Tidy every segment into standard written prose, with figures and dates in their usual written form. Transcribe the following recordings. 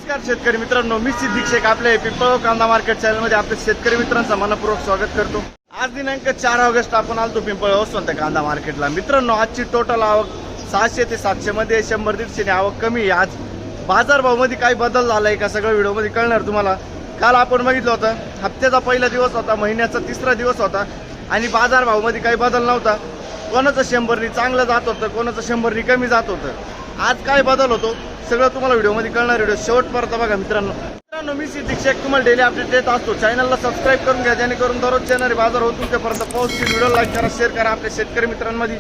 नमस्कार शेतकरी मित्रांनो, मी सिद्दीक शेख आपल्या पिंपळगाव कांदा मार्केट चॅनलमध्ये आपल्या शेतकरी मित्रांचं मनपूर्वक स्वागत करतो। आज दिनांक 4 ऑगस्ट आपण आलतो पिंपळगाव स्वतः कांदा मार्केटला। मित्रांनो, आजची टोटल आवक 600 ते 700 मध्ये 100-150 आवक कमी आहे। आज बाजारभाव मध्ये काही बदल झालाय का सगळं व्हिडिओ मध्ये कळणार तुम्हाला। काल आपण बघितलं होतं हप्त्याचा पहिला दिवस होता, महिन्याचा तिसरा दिवस होता आणि बाजारभाव मध्ये काही बदल नव्हता। कोणाचं 100नी चांगलं जात होतं, कोणाचं 100नी कमी जात होतं। आज काय बदल होतो सगळं तुम्हाला व्हिडिओ मध्ये कळणार। व्हिडिओ शेवटपर्यंत बघा मित्रांनो। मी सिद्दीक शेख तुम्हाला डेली अपडेट देत असतो। चॅनलला सबस्क्राईब करून घ्या जेणेकरून दररोज येणारे बाजार होत तुमच्यापर्यंत पोहोचतील। व्हिडिओ लाईक करा, शेअर करा आपल्या शेतकरी मित्रांमध्ये।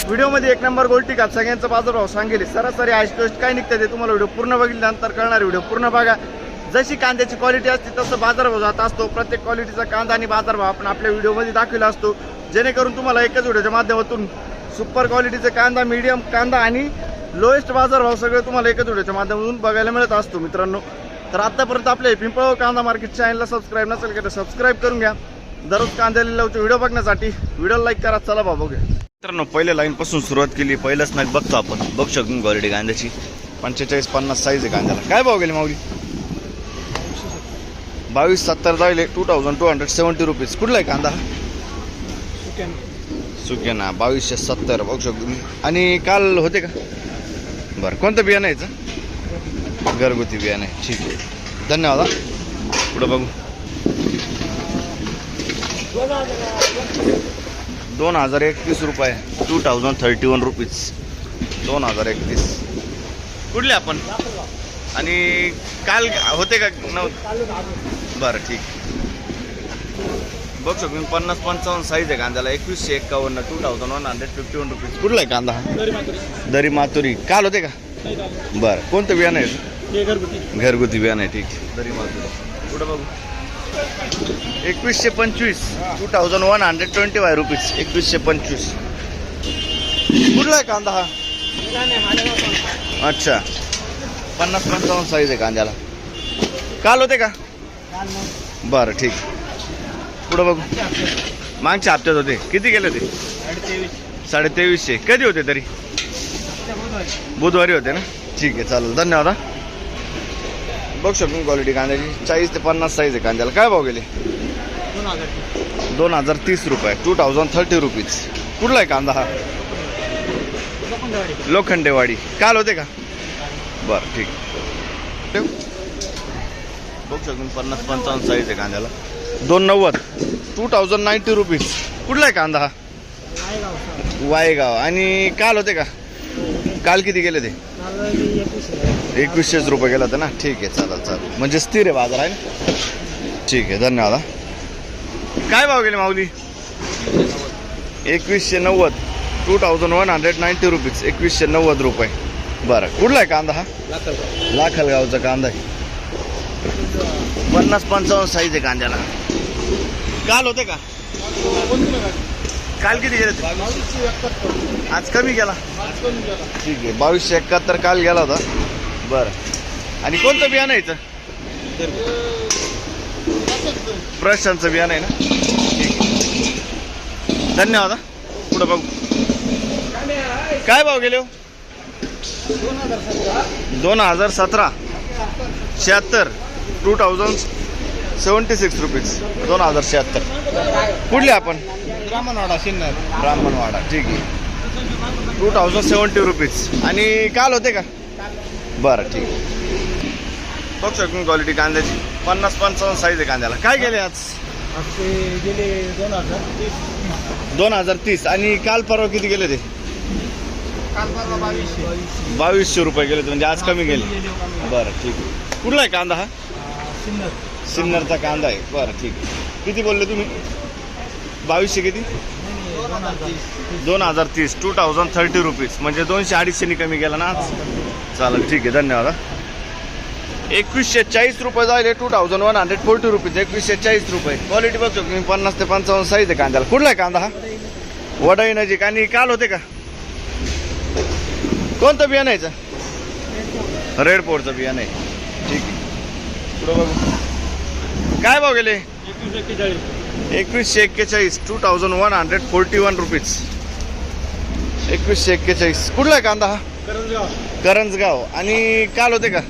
व्हिडिओमध्ये एक नंबर गोल्टी का सगळ्यांचा बाजारभाव सांगेल, सरासरी हायस्ट काय निघतं ते तुम्हाला व्हिडिओ पूर्ण बघितल्यानंतर कळणार। व्हिडिओ पूर्ण बघा। जशी कांद्याची क्वालिटी असते तसं बाजारभाव जात असतो। प्रत्येक क्वालिटीचा कांदा आणि बाजारभाव आपण आपल्या व्हिडिओमध्ये दाखवला असतो, जेणेकरून तुम्हाला एकच व्हिडिओच्या माध्यमातून सुपर क्वालिटीचे कांदा, मीडियम कांदा आणि लोएस्ट बाजारभाव सगळे तुम्हाला एकच व्हिडिओच्या माध्यमातून बघायला मिळत असतो। मित्रांनो, तर आतापर्यंत आपल्या पिंपळगाव कांदा मार्केट चॅनलला सबस्क्राईब नसेल तर सबस्क्राईब करून घ्या दररोज कांद्या लिलावचे व्हिडिओ बघण्यासाठी। व्हिडिओ लाईक करा। चला बाबा बघूया मित्रांनो, पहिल्या लाईन पासून सुरुवात केली। पहिलाच नाक बघतो आपण, बघू शकतो क्वालिटी कांद्याची 45-50 साईज आहे कांद्याला। काय भाव गेले माऊली? 2270 जायले 2270 रुपीज। कुठला आहे कांदा? सुक्याना 2270 बघू शकतो तुम्ही। आणि काल होते का? बरं, कोणतं बियाणं आहे याचं? घरगुती बियाणं आहे, ठीक आहे, धन्यवाद। पुढं बघू 2031 रुपये 2031 रुपीज 2031। कुठले आपण? आणि काल होते का? बरं, ठीक। बघू शकतो मी 50-55 साईज आहे कांद्याला। 2151 2151 रुपीज। कुठला आहे कांदा? दरी मातुरी। काल होते का? बरं, कोणतं बियाणं आहे? घरगुती बियाणं आहे, ठीक आहे, दरी मातुरी। पुढं बघू 2125 2125 रुपीज 2125। कुठला आहे कांदा हा? अच्छा, 50-55 साईज आहे कांद्याला। काल होते का? बरं, ठीक। पुढं बघू मागच्या हप्त्यात होते, किती गेले होते? 2350। कधी होते तरी? बुधवारी होते ना, ठीक आहे, चालेल, धन्यवाद। बघू शकतो क्वालिटी कांद्याची 40 ते 50 साईज आहे कांद्याला। काय भाव गेले? 2030 रुपये 2030 रुपीज। कुठला आहे कांदा हा? लोखंडेवाडी। काल होते का? बरं, ठीक। बघू शकतो 50-55 साईज आहे कांद्याला। 290 2090 रुपीज। कुठला आहे कांदा हा? वायगाव। आणि काल होते का? काल किती गेले ते? 2100 रुपये गेला होता ना, ठीक आहे, चालेल, म्हणजे स्थिर आहे बाजार आहे ना, ठीक आहे, धन्यवाद। काय भाव गेले माऊली? 2190 2190 रुपीज 2190 रुपये। बरं, कुठला आहे कांदा हा? लाखलगावचा कांदा आहे। 50-55 साईज आहे कांद्याला। काल होते का? काल किती गेले? आज कमी गेला, ठीक आहे, 2271 काल गेला होता। बरं, आणि कोणतं बियाणं आहे? प्रशांतचं बियाणं आहे ना, ठीक आहे, धन्यवाद। पुढं बघू काय भाव गेले? 2017 76 2076 रुपीज 2076। कुठले आपण? ब्राह्मणवाडा, ठीक आहे, 2070 रुपीज। आणि काल होते का? बरं, ठीक आहे। बघू शकतो क्वालिटी कांद्याची 50-55 साईज आहे कांद्याला। काय गेले आज? गेले 2030। आणि काल परवा किती गेले ते? 2200 रुपये गेले, म्हणजे आज कमी गेले। बरं, ठीक आहे। कुठला आहे कांदा हा? सिन्नरचा कांदा आहे, बरं, ठीक आहे। किती बोलले तुम्ही? 2200 किती? 2030 2030 रुपीज, म्हणजे 200-250 कमी गेला ना आज, चालेल, ठीक आहे, धन्यवाद। 2140 रुपये जायले 2140 रुपीज 2140 रुपये। क्वालिटी बघतो तुम्ही 50 ते 55 साईज आहे कांद्याला। कुठला आहे कांदा हा? वडाई नजीक। आणि काल होते का? कोणतं बियाणं आहे? रेड पोर्टचं बियाणं आहे, ठीक आहे। पुढं बघू काय भाव गेले? 2141 2141 रुपीज 2141। कुठला आहे कांदा हा? करंजगाव। आणि काल होते का?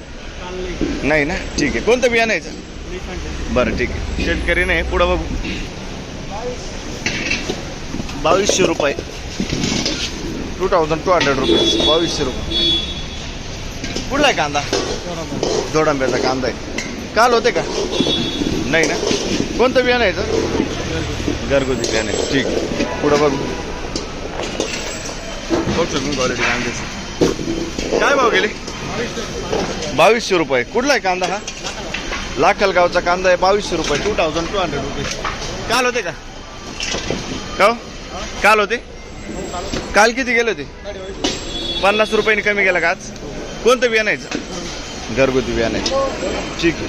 नाही ना, ठीक आहे. कोणतं बियाणं यायचं? बरं ठीक आहे. शेतकरी नाही, पुढं बघू. 2200 रुपये, 2200 रुपीज, 2200 रुपये. कुठला आहे कांदा? दोडांब्याचा कांदा आहे. काल होते का? नाही ना. कोणतं बियाणं यायचं? घरगुती बियाणं आहे, ठीक आहे. पुढं बघू. बघतो मी क्वालिटी कांद्याची. काय भाव गेले? 2200 रुपये. कुठला आहे कांदा हा? लाखलगावचा कांदा आहे, 2200 रुपये, 2200 रुपीज. काल होते का? का काल होते? काल किती गेले होते? 50 रुपयांनी कमी गेला का आज? कोणतं बियाणं यायचं? घरगुती बियाणं आहे, ठीक आहे.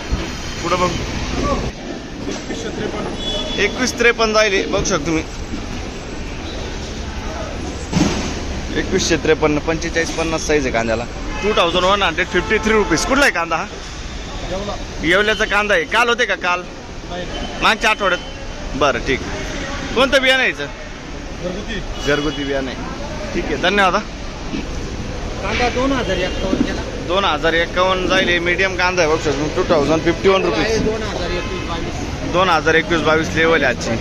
पुढं बघ. 2153 जाईल, बघू शकतो तुम्ही. 2153, 45-50 साईज आहे कांद्याला, 2153 रुपीज. कुठला आहे कांदा हा? येवल्याचा कांदा आहे. काल होते का? काल मागच्या आठवड्यात. बरं ठीक. कोणतं बियाणं यायचं? घरगुती बियाणं आहे, ठीक आहे. धन्यवाद. कांदा 2051 गेला. 2051 जाईल. मीडियम कांदा आहे, बघू शकतो. 2051 रुपीज. 2021-22 लेवल आहे आजची.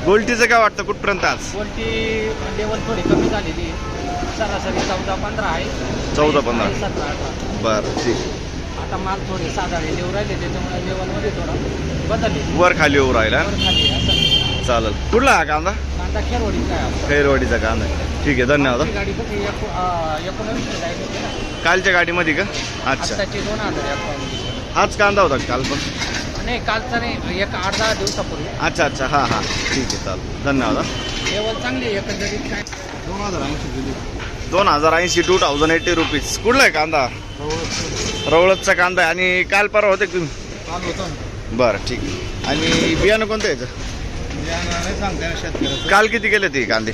गोल्टीचं काय वाटतं कुठपर्यंत आज? गोल्टी लेवल थोडी कमी झालेली आहे, सरासरी 14-15 आहे. 14-15. 17-18. बरं ठीक. आता माल थोडे साधारण लेवल राहिले, त्याच्यामुळे लेवलमध्ये थोडा बदलले, वर खाली येऊ राहिला. वर खाली असं. चालेल. कुठला हा कांदा? कांदा खेरवडीचा आहे. खैरवाडीचा कांदा आहे, ठीक आहे. धन्यवाद. आपली गाडी कशी 19 जायची होती ना, कालच्या गाडीमध्ये का? अच्छा. आत्ताची 2051. हाच कांदा होता का काल पण? नाही, कालचा नाही, एक 8-10 दिवसापूर्वी. अच्छा अच्छा, हां हां, ठीक आहे. चालेल. धन्यवाद. लेवल चांगली आहे एकंदरीत. काय 2080, 2080 रुपीज. कुठला आहे कांदा? रवळतचा कांदा आहे. आणि काल परवा होते तुम्ही? काल होतं. बरं ठीक आहे. आणि बियाणं कोणतं यायचं? नाही सांगते ना शेतकऱ्याचं. काल किती गेले ते कांदे?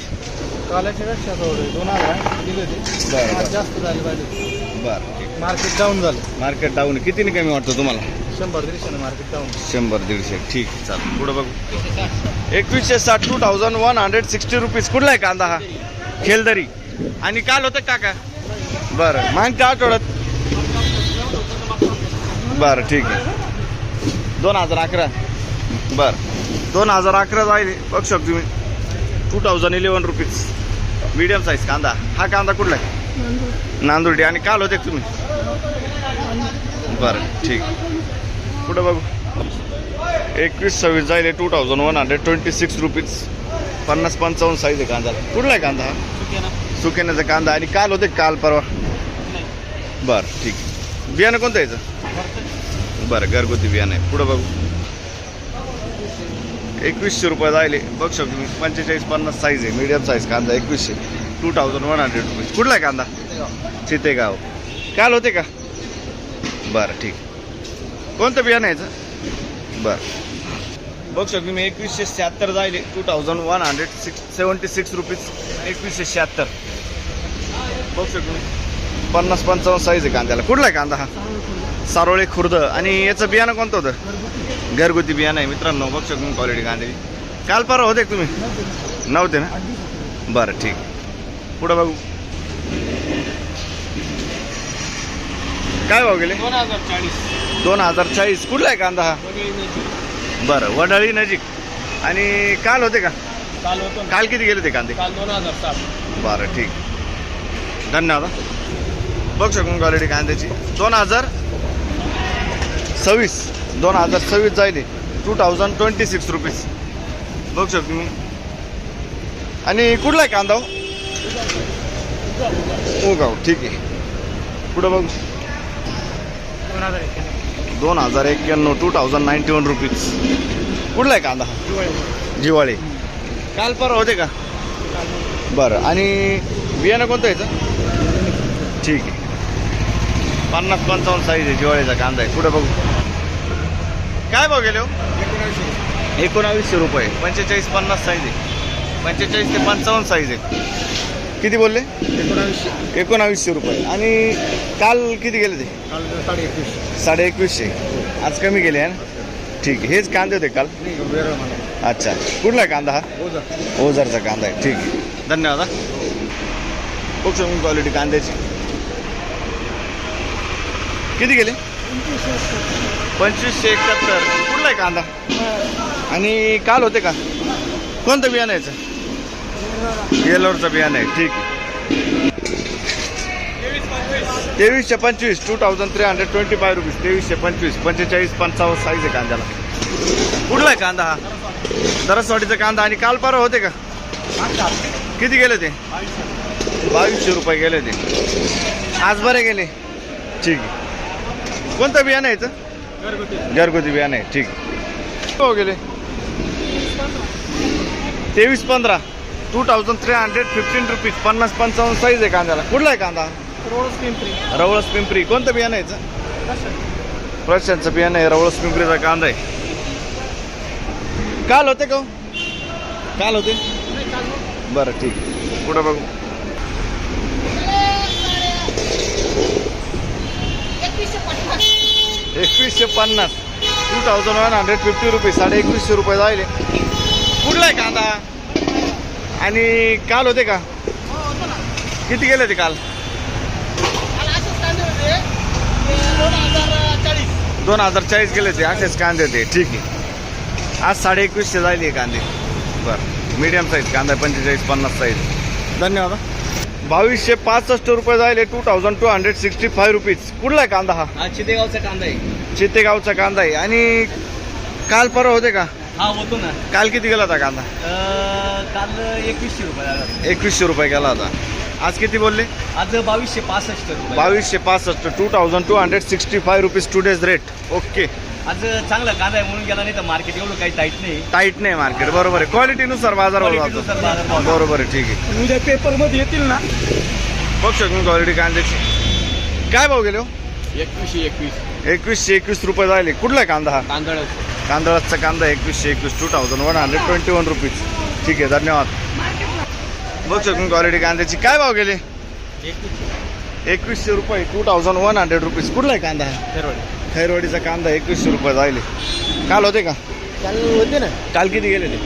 कालाच्या पेक्षा थोडे 2000 दिले होते. बरं जास्त झाले पाहिजे. बरं ठीक. मार्केट डाऊन झालं. मार्केट डाऊन कितीने कमी वाटतं तुम्हाला? 100-150 मार्केट डाऊन. 100-150, ठीक आहे. चालेल. पुढं बघू. 2160, 2160 रुपीज. कुठला आहे कांदा हा? खेलदरी. आणि काल होतं काका? बरं, मागच्या आठवड्यात. बरं ठीक आहे. 2011. बरं, 2011 जाईल, बघू शकतो तुम्ही. 2011 रुपीज. मीडियम साईज कांदा. हा कांदा कुठला आहे? नांदुर्डी. आणि काल होते तुम्ही? बरं ठीक. पुढं बघू. 2126 जाईल, 2126 रुपीज. 50-55 साईज आहे कांदा. कुठला आहे कांदा हा? सुकेण्याचा कांदा. आणि काल होते? काल परवा. बरं ठीक. बियाणं कोणतं यायचं? बरं, घरगुती बियाणं आहे. पुढं बघू. 2100 रुपये जायले, बघू शकतो तुम्ही. 45-50 साईज आहे, मीडियम साईज कांदा. 2100, 2100 रुपीज. कुठला आहे कांदा? चितेगाव. काल होते का? बरं ठीक. कोणतं बियाणं यायचं? बरं, बघू शकतो मी. 2176 जायले, 2176 रुपीज. 2176 बघू शकतो मी. 50-55 साईज आहे कांद्याला. कुठला आहे कांदा हा? सारोळे खुर्द. आणि याचं बियाणं कोणतं होतं? घरगुती बियाणं आहे मित्रांनो, बघू शकतो मी क्वालिटी कांद्याची. काल परवा होते का तुम्ही? नव्हते ना. बरं ठीक. पुढं बघू. काय भाव गेले? 2040. कुठला आहे कांदा हा? बरं, वडाळी नजीक. आणि काल होते का? काल होतो. काल किती गेले ते कांदे? काल 2007. बरं ठीक. धन्यवाद. बघू शकतो क्वालिटी कांद्याची. 2026 जाईल, 2026 रुपीज. बघू शकतो मी. आणि कुठला आहे कांदा? ओगाव, ठीक आहे. पुढं बघू. 2091, 2091 रुपीज. कुठला आहे कांदा? जिवाळे. काल परवा होते का? बरं. आणि बियाणं कोणतं यायचं? ठीक आहे. 50-55 साईज आहे, जिवाळीचा कांदा आहे. पुढे बघू. काय भाव गेले हो? 1900 रुपये. 45-50 साईज आहे. 45 ते 55 साईज आहे. किती बोलले? 1900 रुपये. आणि काल किती गेले ते? 2150. आज कमी गेले आहे ना, ठीक आहे. हेच कांदे होते काल? अच्छा. कुठला आहे कांदा हा? ओझरचा कांदा आहे, ठीक आहे. धन्यवाद. खूप चांगली क्वालिटी कांद्याची. किती गेले? 2571. कुठला आहे कांदा? आणि काल होते का? कोणतं बियाणं यायचं? येलोरचं बियाणं आहे. ठीक आहे. 2325 2325 रुपीज. 2325 45 55 साईज आहे कांद्याला. कुठला आहे कांदा हा? दरसवाडीचा कांदा. आणि काल परवा होते का? किती गेले ते? 2200 रुपये गेले ते. आज बरे गेले. ठीक आहे. कोणतं बियाणं आहे याचं? घरगुती बियाणं आहे. ठीक हो गेले 2315 2315 रुपीज. 50-55 साईज आहे कांद्याला. कुठला आहे कांदा? रवळस पिंपरी. कोणतं बियाणं आहे याचं? प्रशांतचं बियाणं आहे. रवळस पिंपरीचा कांदा आहे. काल होते का? काल होते. बरं ठीक आहे. पुढं बघू. 2150 2150 रुपये. 2150 रुपये जायले. कुठला आहे कांदा? आणि काल होते का? किती गेले ते काल? 2040 गेले ते. असेच कांदे ते. ठीक आहे. आज 2150 जायले कांदे. बरं मीडियम साईज कांदा 45-50 साईज. धन्यवाद. 2265 रुपये जायले. 2265 रुपीज. कुठला आहे कांदा हा? चितेगावचा कांदा आहे. चितेगावचा कांदा आहे. आणि काल परवा होते का? हा होतो ना. काल किती गेला होता कांदा? काल 2100 रुपये आला. 2100 रुपये गेला होता. आज किती बोलले? आज 2265 रुपये. 2265 2265 रुपीज टुडेज रेट. ओके. आज चांगला कांदा आहे म्हणून गेला, नाही तर मार्केट एवढं काही टाईट नाही. टाईट नाही मार्केट. बरोबर आहे. क्वालिटीनुसार बाजार भाव जातो. बरोबर आहे. ठीक आहे. उद्या पेपर मध्ये येतील ना. बघ शकतो क्वालिटी कांद्याची. काय भाव गेले हो? 2121 रुपये जायले. कुठला आहे कांदा हा? तांदळाचा कांदा 2121 2121 रुपीज. ठीक आहे. धन्यवाद. बघ शकतो क्वालिटी कांद्याची. काय भाव गेले? 2100 रुपये 2100 रुपीज. कुठला आहे कांदा हा? खैरवाडीचा कांदा 2100 रुपये जायले. काल होते का? काल होते ना. काल किती गेले ते?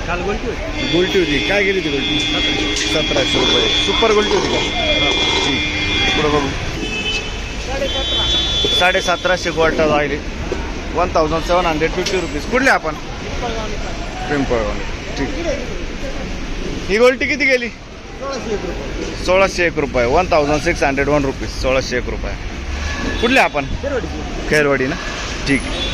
काल गोलटी होती. गुलटी होती. काय गेली ती गुलटी? 1700 रुपये. सुपर गुलटी होती का? ठीक. पुढं बघू. 1750 गोल्टा जायले. 1750 रुपीज. कुठले आपण? पिंपळगाव. ठीक. ही गोल्टी किती गेली? 1601 रुपये. 1601 रुपीज. 1601 रुपये. कुठले आपण? खैरवाडी ना. ठीक आहे.